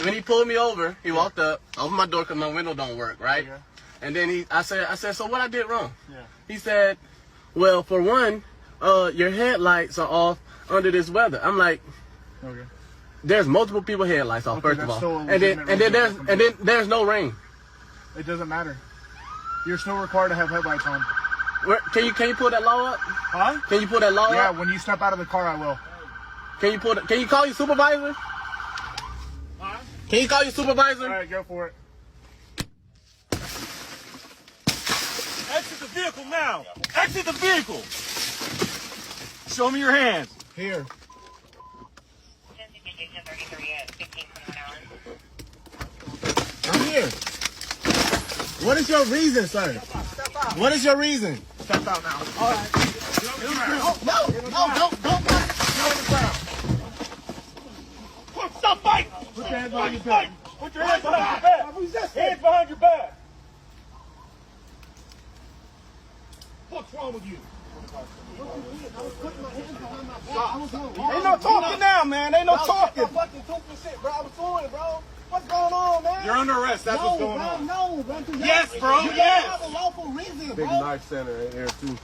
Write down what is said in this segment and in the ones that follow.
when he pulled me over, he walked up, opened my door because my window don't work, right? Yeah. And then I said, so what I did wrong? Yeah. He said, well, for one, your headlights are off under this weather. I'm like, okay. There's multiple people headlights off, first of all. And then there's no rain. It doesn't matter. You're still required to have headlights on. Can you pull that law up? Huh? Can you pull that law up? Yeah, when you step out of the car, I will. Can you call your supervisor? Huh? Can you call your supervisor? All right, go for it. Exit the vehicle now. Exit the vehicle. Show me your hands. Here. I'm here. What is your reason, sir? Step out. What is your reason? Step out now. All right. No, don't. Stop fighting. Put your hands behind your back. Put your hands behind your back. Hands behind your back. What's wrong with you? Ain't no talking now, man. Ain't no talking. Fucking talking shit, bro. I was fooling, bro. What's going on, man? You're under arrest. That's what's going on. No, bro. Yes, bro. You Yes. have a lawful reason, bro. Big knife center in here too. You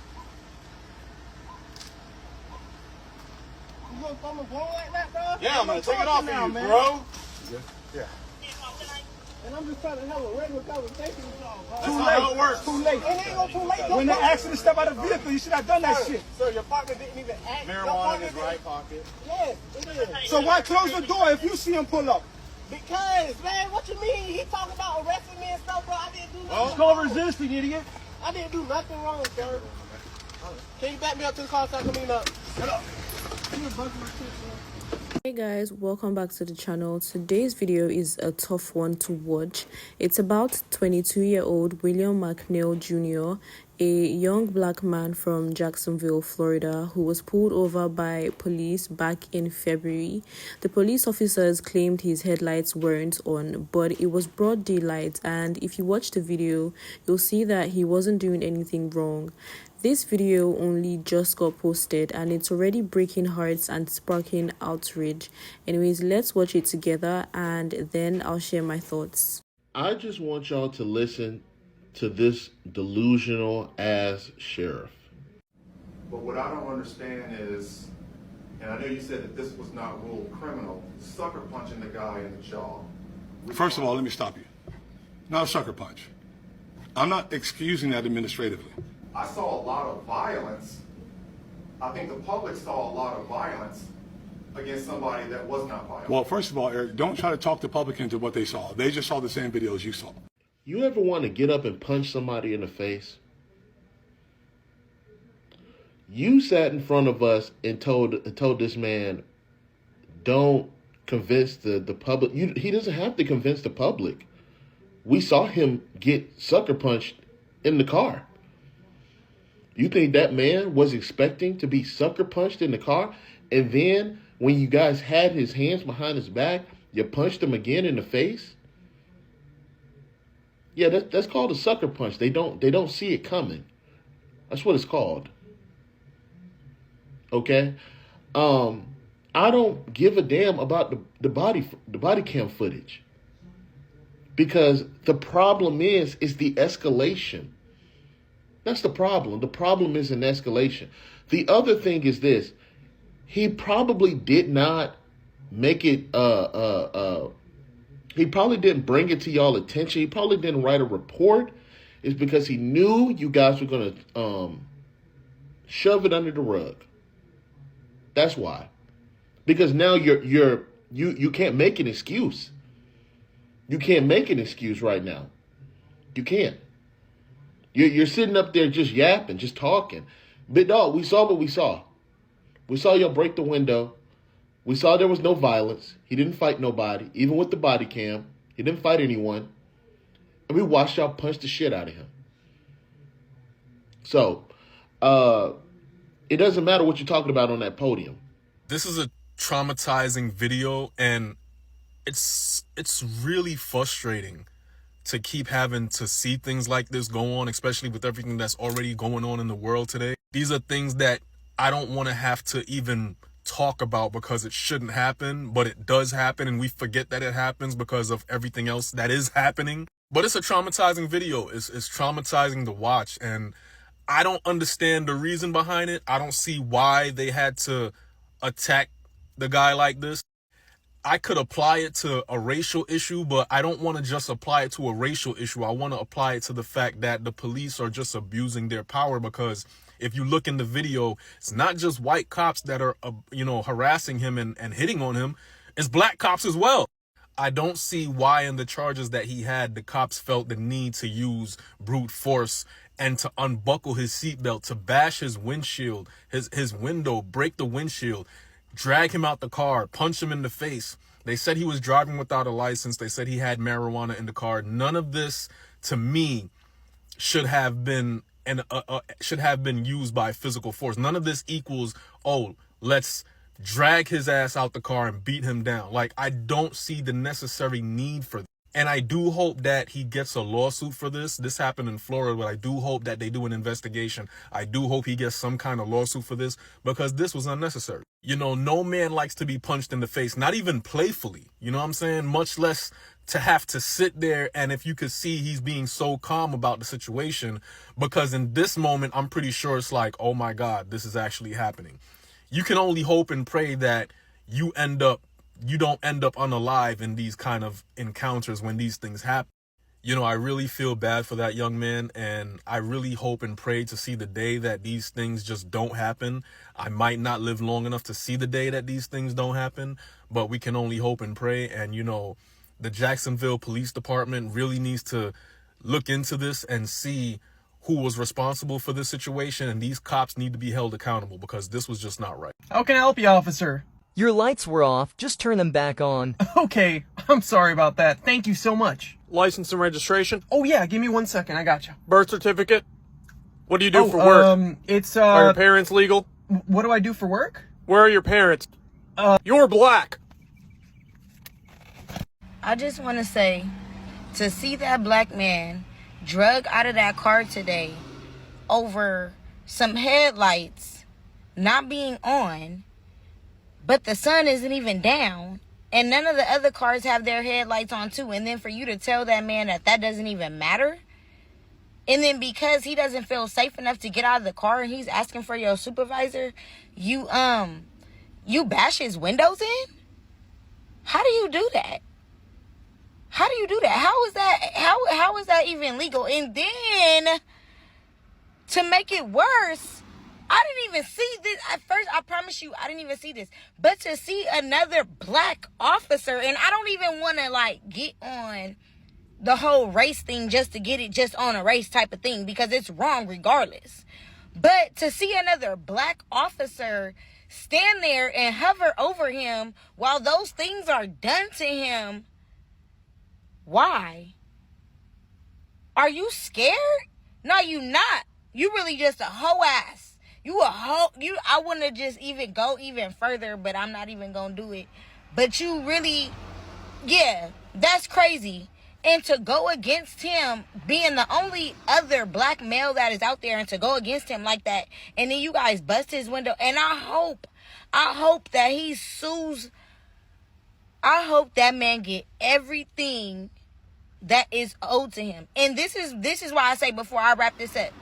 gonna throw me phone like that, bro? Yeah, I'm gonna take it off of you, man. bro. Yeah. And I'm just trying to have a regular conversation with y'all, bro. That's not how it works. Too late. It ain't gonna too late. When they asked you to step out of the vehicle, you should have done that shit. Sir, your partner didn't even ask. Marijuana in his right pocket. Yes, it is. So why close the door if you see him pull up? Because, man, what you mean? He talking about arresting me and stuff, bro. I didn't do nothing. It's called resisting, idiot. I didn't do nothing wrong, sir. Can you back me up to the car so I can clean up? Shut up. Hey guys, welcome back to the channel. Today's video is a tough one to watch. It's about 22-year-old William McNeil Jr., a young black man from Jacksonville, Florida, who was pulled over by police back in February. The police officers claimed his headlights weren't on, but it was broad daylight, and if you watch the video, you'll see that he wasn't doing anything wrong. This video only just got posted and it's already breaking hearts and sparking outrage. Anyways, let's watch it together and then I'll share my thoughts. I just want y'all to listen to this delusional ass sheriff. But what I don't understand is, and I know you said that this was not ruled criminal, sucker punching the guy in the jaw. First of all, let me stop you. Not a sucker punch. I'm not excusing that administratively. I saw a lot of violence. I think the public saw a lot of violence against somebody that was not violent. Well, first of all, Eric, don't try to talk the public into what they saw. They just saw the same videos you saw. You ever want to get up and punch somebody in the face? You sat in front of us and told this man, don't convince the public. He doesn't have to convince the public. We saw him get sucker punched in the car. You think that man was expecting to be sucker punched in the car? And then when you guys had his hands behind his back, you punched him again in the face? Yeah, that's called a sucker punch. They don't see it coming. That's what it's called. Okay? I don't give a damn about the body cam footage. Because the problem is the escalation. That's the problem. The problem is an escalation. The other thing is this. He probably did not make it, he probably didn't bring it to y'all attention. He probably didn't write a report. It's because he knew you guys were going to shove it under the rug. That's why. Because now you can't make an excuse. You can't make an excuse right now. You can't. You're sitting up there just yapping, just talking. Big dog, we saw what we saw. We saw y'all break the window. We saw there was no violence. He didn't fight nobody, even with the body cam. He didn't fight anyone. And we watched y'all punch the shit out of him. So, it doesn't matter what you're talking about on that podium. This is a traumatizing video, and it's really frustrating to keep having to see things like this go on, especially with everything that's already going on in the world today. These are things that I don't want to have to even talk about because it shouldn't happen, but it does happen, and we forget that it happens because of everything else that is happening. But it's a traumatizing video. It's traumatizing to watch, and I don't understand the reason behind it. I don't see why they had to attack the guy like this. I could apply it to a racial issue, but I don't want to just apply it to a racial issue. I want to apply it to the fact that the police are just abusing their power, because if you look in the video, it's not just white cops that are, harassing him and hitting on him. It's black cops as well. I don't see why in the charges that he had, the cops felt the need to use brute force and to unbuckle his seatbelt, to bash his windshield, his window, break the windshield, drag him out the car, punch him in the face. They said he was driving without a license. They said he had marijuana in the car. None of this, to me, should have been used by physical force. None of this equals, oh, let's drag his ass out the car and beat him down. Like, I don't see the necessary need for that. And I do hope that he gets a lawsuit for this. This happened in Florida, but I do hope that they do an investigation. I do hope he gets some kind of lawsuit for this, because this was unnecessary. No man likes to be punched in the face, not even playfully. You know what I'm saying? Much less to have to sit there, and if you could see, he's being so calm about the situation, because in this moment, I'm pretty sure it's like, oh my God, this is actually happening. You can only hope and pray that you don't end up unalive in these kind of encounters when these things happen. I really feel bad for that young man, and I really hope and pray to see the day that these things just don't happen. I might not live long enough to see the day that these things don't happen, but we can only hope and pray. And, the Jacksonville Police Department really needs to look into this and see who was responsible for this situation, and these cops need to be held accountable, because this was just not right. How can I help you, officer? Your lights were off. Just turn them back on. Okay, I'm sorry about that. Thank you so much. License and registration? Oh yeah, give me 1 second. I got you. Birth certificate? What do you do for work? Are your parents legal? What do I do for work? Where are your parents? You're black. I just want to say, to see that black man drug out of that car today over some headlights not being on, but the sun isn't even down, and none of the other cars have their headlights on too, and then for you to tell that man that doesn't even matter, and then because he doesn't feel safe enough to get out of the car and he's asking for your supervisor, you bash his windows in? How do you do that? How do you do that? How is that even legal? And then, to make it worse, I didn't even see this. At first, I promise you, I didn't even see this. But to see another black officer, and I don't even want to, get on the whole race thing just to get it just on a race type of thing, because it's wrong regardless. But to see another black officer stand there and hover over him while those things are done to him, why? Are you scared? No, you not. You really just a hoe ass. You a hoe. I want to just even go even further, but I'm not even going to do it. But you really, yeah, that's crazy. And to go against him, being the only other black male that is out there, and to go against him like that, and then you guys bust his window, and I hope that he sues. I hope that man get everything that is owed to him. And this is why I say before I wrap this up.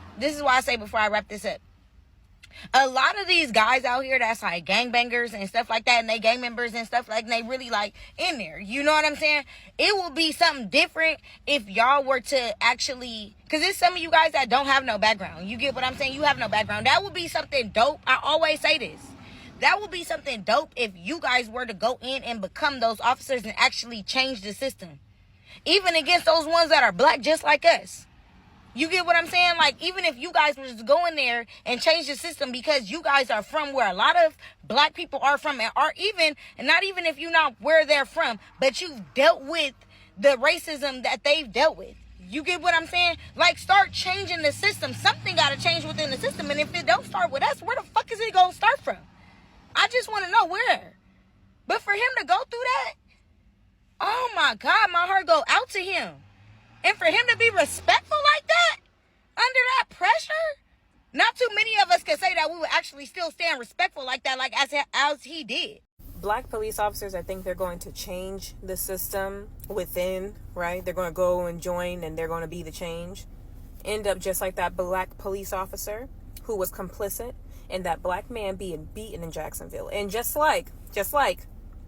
A lot of these guys out here that's like gangbangers and stuff like that, and they gang members and stuff like, and they really in there. You know what I'm saying? It will be something different if y'all were to actually, because there's some of you guys that don't have no background. You get what I'm saying? You have no background. That would be something dope. I always say this. That would be something dope if you guys were to go in and become those officers and actually change the system. Even against those ones that are black just like us. You get what I'm saying? Even if you guys were just go in there and change the system, because you guys are from where a lot of black people are from, and not even if you're not where they're from, but you've dealt with the racism that they've dealt with. You get what I'm saying? Start changing the system. Something got to change within the system. And if it don't start with us, where the fuck is it going to start from? I just want to know where. But for him to go through that, oh my God, my heart go out to him. And for him to be respectful like that, under that pressure, Not too many of us can say that we would actually still stand respectful like that, like as he did. Black police officers, I think they're going to change the system within, right? They're going to go and join, and they're going to be the change. End up just like that black police officer who was complicit in that black man being beaten in Jacksonville. And just like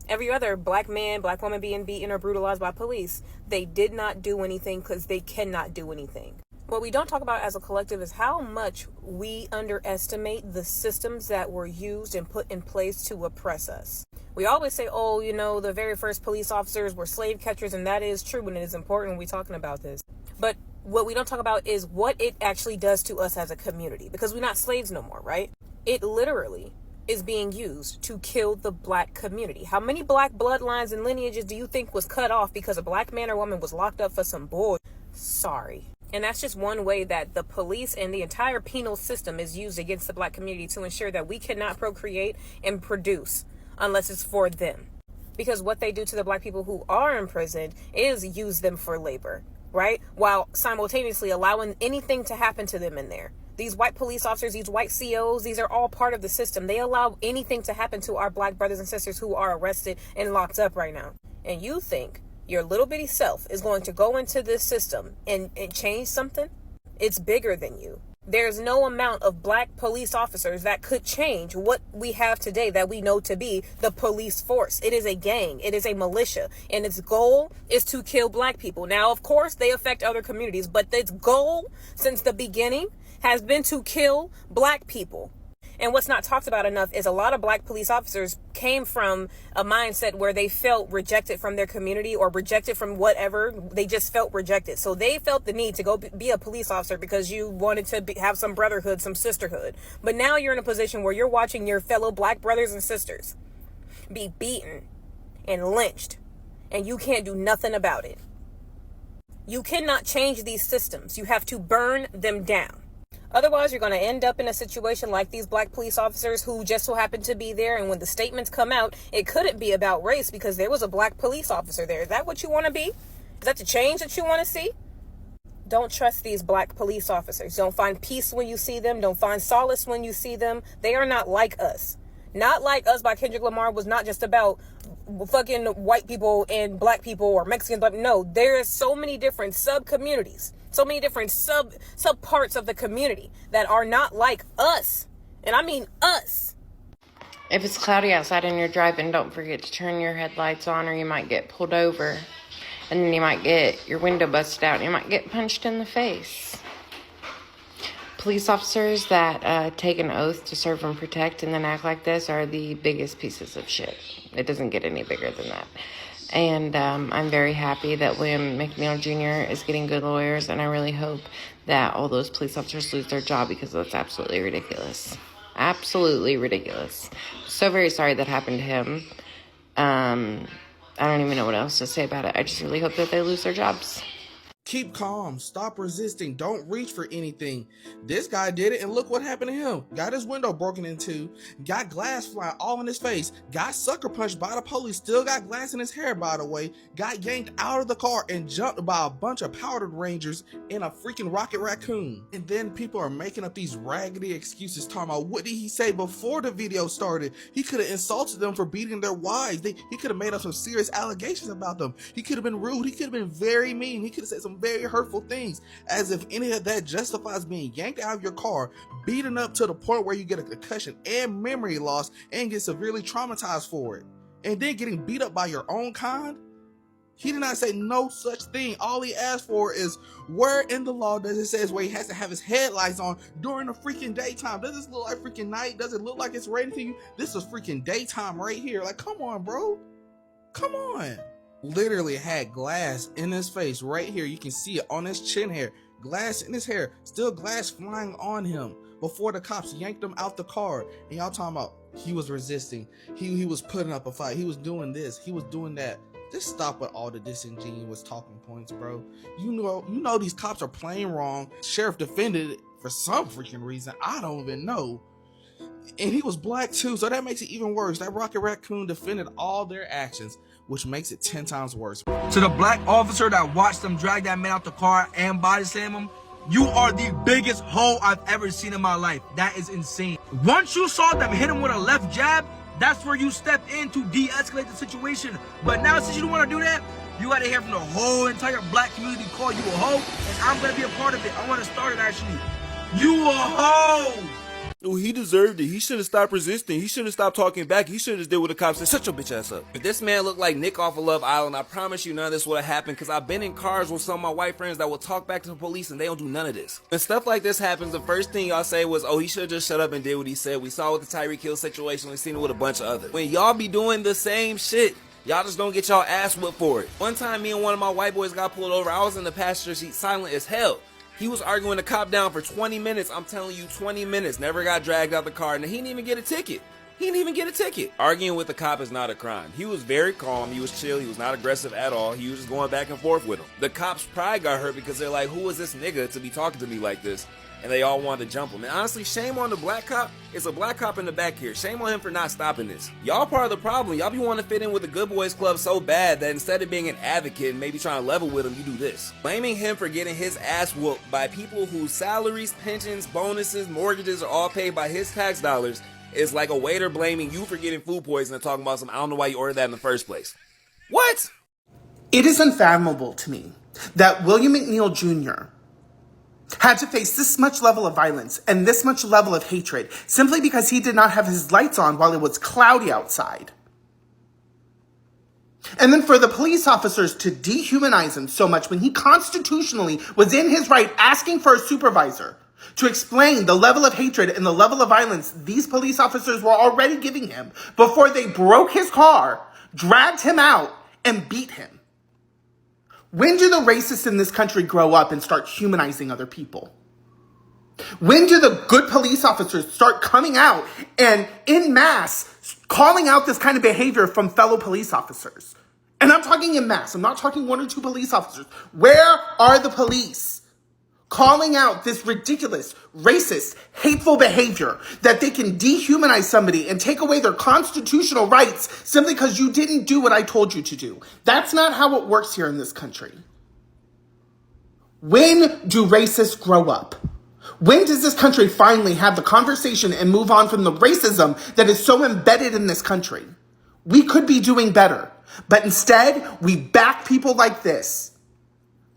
every other black man, black woman being beaten or brutalized by police, they did not do anything because they cannot do anything. What we don't talk about as a collective is how much we underestimate the systems that were used and put in place to oppress us. We always say, oh, you know, the very first police officers were slave catchers, and that is true, and it is important when we're talking about this. But what we don't talk about is what it actually does to us as a community, because we're not slaves no more, right? It literally is being used to kill the black community. How many black bloodlines and lineages do you think was cut off because a black man or woman was locked up for some bull? Sorry. And that's just one way that the police and the entire penal system is used against the black community to ensure that we cannot procreate and produce unless it's for them. Because what they do to the black people who are imprisoned is use them for labor, right? While simultaneously allowing anything to happen to them in there. These white police officers, these white COs, these are all part of the system. They allow anything to happen to our black brothers and sisters who are arrested and locked up right now. And you think your little bitty self is going to go into this system and change something? It's bigger than you. There's no amount of black police officers that could change what we have today that we know to be the police force. It is a gang. It is a militia. And its goal is to kill black people. Now, of course, they affect other communities, but its goal since the beginning has been to kill black people. And what's not talked about enough is a lot of black police officers came from a mindset where they felt rejected from their community or rejected from whatever. They just felt rejected. So they felt the need to go be a police officer because you wanted to have some brotherhood, some sisterhood. But now you're in a position where you're watching your fellow black brothers and sisters be beaten and lynched, and you can't do nothing about it. You cannot change these systems. You have to burn them down. Otherwise, you're going to end up in a situation like these black police officers who just so happen to be there. And when the statements come out, it couldn't be about race because there was a black police officer there. Is that what you want to be? Is that the change that you want to see? Don't trust these black police officers. Don't find peace when you see them. Don't find solace when you see them. They are not like us. Not Like Us by Kendrick Lamar was not just about fucking white people and black people or Mexicans. But no, there is so many different sub-communities. So many different sub parts of the community that are not like us. And I mean us. If it's cloudy outside and you're driving, don't forget to turn your headlights on or you might get pulled over. And then you might get your window busted out and you might get punched in the face. Police officers that take an oath to serve and protect and then act like this are the biggest pieces of shit. It doesn't get any bigger than that. And I'm very happy that William McNeil Jr. is getting good lawyers, and I really hope that all those police officers lose their job because that's absolutely ridiculous. Absolutely ridiculous. So very sorry that happened to him. I don't even know what else to say about it. I just really hope that they lose their jobs. Keep calm. Stop resisting. Don't reach for anything. This guy did it, and look what happened to him. Got his window broken into, got glass flying all in his face, got sucker punched by the police, still got glass in his hair, by the way, got yanked out of the car and jumped by a bunch of powdered rangers in a freaking rocket raccoon. And then people are making up these raggedy excuses talking about what did he say before the video started. He could have insulted them for beating their wives. He could have made up some serious allegations about them. He could have been rude. He could have been very mean. He could have said some very hurtful things, as if any of that justifies being yanked out of your car, beaten up to the point where you get a concussion and memory loss and get severely traumatized for it, and then getting beat up by your own kind. He did not say no such thing. All he asked for is, where in the law does it say where he has to have his headlights on during the freaking daytime? Does this look like freaking night? Does it look like it's raining to you? This is freaking daytime right here. Like, come on, bro. Come on. Literally had glass in his face right here. You can see it on his chin hair. Glass in his hair. Still glass flying on him before the cops yanked him out the car. And y'all talking about he was resisting. He was putting up a fight. He was doing this. He was doing that. Just stop with all the disingenuous talking points, bro. You know these cops are playing wrong. Sheriff defended it for some freaking reason. I don't even know. And he was black too, so that makes it even worse. That rocket raccoon defended all their actions, which makes it 10 times worse. To the black officer that watched them drag that man out the car and body slam him, You are the biggest hoe I've ever seen in my life. That is insane. Once you saw them hit him with a left jab, that's where you step in to de-escalate the situation. But now, since you don't want to do that, you got to hear from the whole entire black community call you a hoe, and I'm going to be a part of it. I want to start it, actually. You a hoe! Oh, he deserved it. He should have stopped resisting. He should have stopped talking back. He should have just did what the cops said. Shut your bitch ass up. If this man looked like Nick off of Love Island, I promise you none of this would have happened, because I've been in cars with some of my white friends that will talk back to the police and they don't do none of this. When stuff like this happens, the first thing y'all say was, oh, he should have just shut up and did what he said. We saw with the Tyreek Hill situation. We've seen it with a bunch of others. When y'all be doing the same shit, y'all just don't get y'all ass whipped for it. One time, me and one of my white boys got pulled over. I was in the passenger seat silent as hell. He was arguing the cop down for 20 minutes. I'm telling you, 20 minutes. Never got dragged out the car, and he didn't even get a ticket. He didn't even get a ticket. Arguing with the cop is not a crime. He was very calm. He was chill. He was not aggressive at all. He was just going back and forth with him. The cop's pride got hurt because they're like, who is this nigga to be talking to me like this? And they all wanted to jump him. And honestly, shame on the black cop. It's a black cop in the back here. Shame on him for not stopping this. Y'all part of the problem. Y'all be wanting to fit in with the good boys club so bad that instead of being an advocate and maybe trying to level with him, you do this. Blaming him for getting his ass whooped by people whose salaries, pensions, bonuses, mortgages are all paid by his tax dollars is like a waiter blaming you for getting food poisoning and talking about some, I don't know why you ordered that in the first place. What? It is unfathomable to me that William McNeil Jr. had to face this much level of violence and this much level of hatred simply because he did not have his lights on while it was cloudy outside. And then for the police officers to dehumanize him so much when he constitutionally was in his right asking for a supervisor to explain the level of hatred and the level of violence these police officers were already giving him before they broke his car, dragged him out, and beat him. When do the racists in this country grow up and start humanizing other people? When do the good police officers start coming out and en masse calling out this kind of behavior from fellow police officers? And I'm talking en masse. I'm not talking one or two police officers. Where are the police calling out this ridiculous, racist, hateful behavior that they can dehumanize somebody and take away their constitutional rights simply because you didn't do what I told you to do? That's not how it works here in this country. When do racists grow up? When does this country finally have the conversation and move on from the racism that is so embedded in this country? We could be doing better, but instead we back people like this.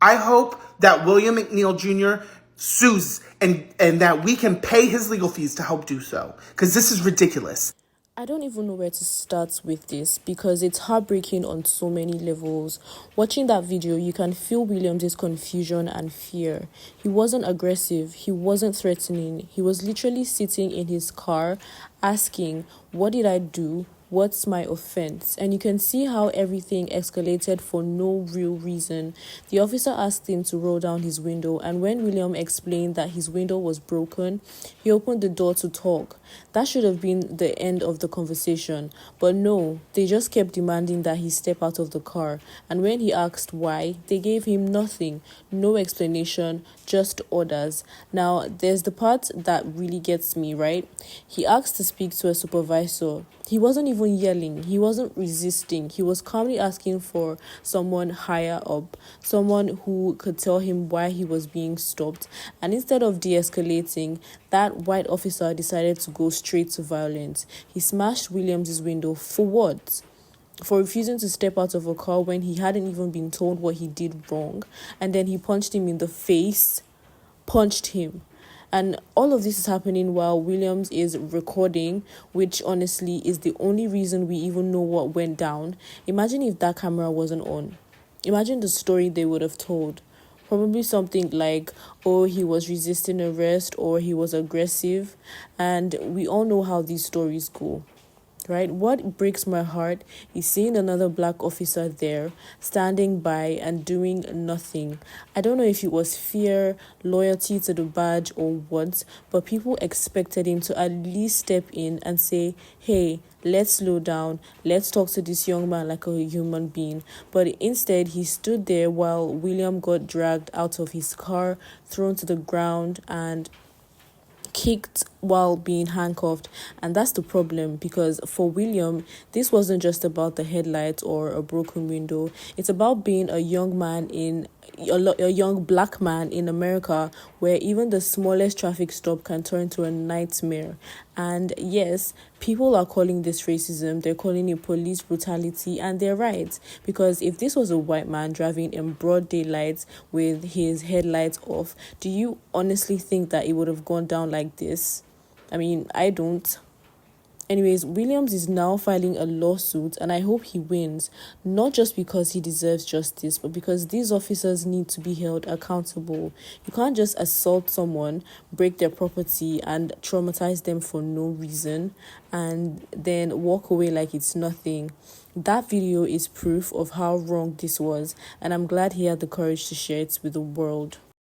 I hope that William McNeil Jr. sues and that we can pay his legal fees to help do so, because this is ridiculous. I don't even know where to start with this because it's heartbreaking on so many levels. Watching that video, you can feel William's confusion and fear. He wasn't aggressive. He wasn't threatening. He was literally sitting in his car asking, what did I do? What's my offense? And you can see how everything escalated for no real reason. The officer asked him to roll down his window, and when William explained that his window was broken, he opened the door to talk. That should have been the end of the conversation, but no, they just kept demanding that he step out of the car. And when he asked why, they gave him nothing, no explanation, just orders. Now, there's the part that really gets me, right? He asked to speak to a supervisor. He wasn't even yelling. He wasn't resisting. He was calmly asking for someone higher up, someone who could tell him why he was being stopped. And instead of de-escalating, that white officer decided to go straight to violence. He smashed Williams' window for what? For refusing to step out of a car when he hadn't even been told what he did wrong. And then he punched him in the face, punched him. And all of this is happening while Williams is recording, which honestly is the only reason we even know what went down. Imagine if that camera wasn't on. Imagine the story they would have told. Probably something like, oh, he was resisting arrest or he was aggressive. And we all know how these stories go. Right? What breaks my heart is seeing another black officer there, standing by and doing nothing. I don't know if it was fear, loyalty to the badge or what, but people expected him to at least step in and say, hey, let's slow down, let's talk to this young man like a human being. But instead, he stood there while William got dragged out of his car, thrown to the ground and kicked while being handcuffed. And that's the problem, because for William, this wasn't just about the headlights or a broken window. It's about being a young black man in America, where even the smallest traffic stop can turn to a nightmare. And yes, people are calling this racism, they're calling it police brutality, and they're right. Because if this was a white man driving in broad daylight with his headlights off, do you honestly think that it would have gone down like this? I mean, I don't. Anyways, Williams is now filing a lawsuit, and I hope he wins, not just because he deserves justice, but because these officers need to be held accountable. You can't just assault someone, break their property, and traumatize them for no reason, and then walk away like it's nothing. That video is proof of how wrong this was, and I'm glad he had the courage to share it with the world.